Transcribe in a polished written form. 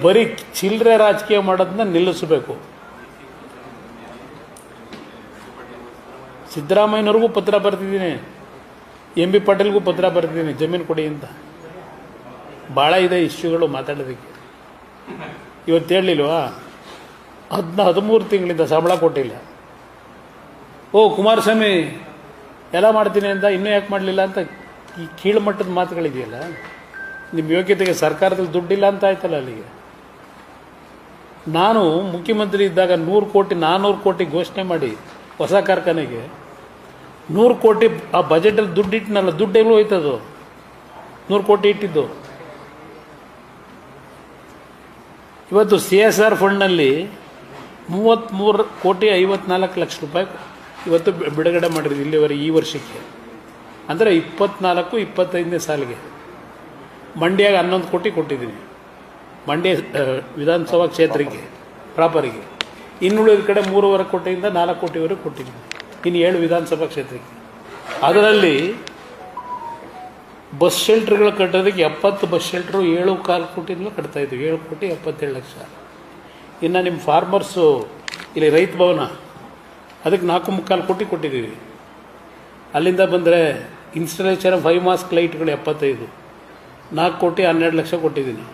ಬರೀ ಚಿಲ್ಲರೆ ರಾಜಕೀಯ ಮಾಡೋದನ್ನ ನಿಲ್ಲಿಸಬೇಕು. ಸಿದ್ದರಾಮಯ್ಯನವ್ರಿಗೂ ಪತ್ರ ಬರ್ತಿದ್ದೀನಿ, ಎಂ ಬಿ ಪಾಟೀಲ್ಗೂ ಪತ್ರ ಬರ್ತಿದ್ದೀನಿ, ಜಮೀನು ಕೊಡಿ ಅಂತ. ಭಾಳ ಇದೆ ಇಶ್ಯೂಗಳು ಮಾತಾಡೋದಕ್ಕೆ. ಇವತ್ತು ಹೇಳಲಿಲ್ವಾ, 13 ತಿಂಗಳಿಂದ ಸಂಬಳ ಕೊಟ್ಟಿಲ್ಲ. ಓ ಕುಮಾರಸ್ವಾಮಿ ಎಲ್ಲ ಮಾಡ್ತೀನಿ ಅಂತ ಇನ್ನೂ ಯಾಕೆ ಮಾಡಲಿಲ್ಲ ಅಂತ ಈ ಕೀಳುಮಟ್ಟದ ಮಾತುಗಳಿದೆಯಲ್ಲ. ನಿಮ್ಮ ಯೋಗ್ಯತೆಗೆ ಸರ್ಕಾರದಲ್ಲಿ ದುಡ್ಡಿಲ್ಲ ಅಂತ ಆಯ್ತಲ್ಲ ಅಲ್ಲಿಗೆ. ನಾನು ಮುಖ್ಯಮಂತ್ರಿ ಇದ್ದಾಗ 100 ಕೋಟಿ 400 ಕೋಟಿ ಘೋಷಣೆ ಮಾಡಿ ಹೊಸ ಕಾರ್ಖಾನೆಗೆ 100 ಕೋಟಿ ಆ ಬಜೆಟಲ್ಲಿ ದುಡ್ಡು ಇಟ್ಟನಲ್ಲ, ದುಡ್ಡು ಎಲ್ಲೂ ಹೋಯ್ತದು. 100 ಕೋಟಿ ಇಟ್ಟಿದ್ದು. ಇವತ್ತು CSR ಫಂಡ್ನಲ್ಲಿ 33 ಕೋಟಿ 54 ಲಕ್ಷ ರೂಪಾಯಿ ಇವತ್ತು ಬಿಡುಗಡೆ ಮಾಡಿರೋದು ಇಲ್ಲಿವರೆಗೆ ಈ ವರ್ಷಕ್ಕೆ. ಅಂದರೆ 24-25ನೇ ಸಾಲಿಗೆ. ಮಂಡ್ಯಗೆ 11 ಕೋಟಿ ಕೊಟ್ಟಿದ್ದೀನಿ, ಮಂಡ್ಯ ವಿಧಾನಸಭಾ ಕ್ಷೇತ್ರಕ್ಕೆ ಪ್ರಾಪರಿಗೆ. ಇನ್ನುಳಿದ ಕಡೆ 3.5 ಕೋಟಿಯಿಂದ 4 ಕೋಟಿವರೆಗೆ ಕೊಟ್ಟಿದ್ದೀನಿ, ಇನ್ನು 7 ವಿಧಾನಸಭಾ ಕ್ಷೇತ್ರಕ್ಕೆ. ಅದರಲ್ಲಿ ಬಸ್ ಶೆಲ್ಟರ್ಗಳು ಕಟ್ಟೋದಕ್ಕೆ 70 ಬಸ್ ಶೆಲ್ಟ್ರು 7.25 ಕೋಟಿನೂ ಕಟ್ತಾಯಿದ್ವಿ, 7 ಕೋಟಿ 77 ಲಕ್ಷ. ಇನ್ನು ನಿಮ್ಮ ಫಾರ್ಮರ್ಸು ಇಲ್ಲಿ ರೈತ ಭವನ ಅದಕ್ಕೆ 4.25 ಕೋಟಿ ಕೊಟ್ಟಿದ್ದೀವಿ. ಅಲ್ಲಿಂದ ಬಂದರೆ ಇನ್ಸ್ಟಾಲೇಷನ್ 5 ಮಾಸ್ಕ್ ಲೈಟ್ಗಳು 75, 4 ಕೋಟಿ 12 ಲಕ್ಷ ಕೊಟ್ಟಿದ್ದೀನಿ.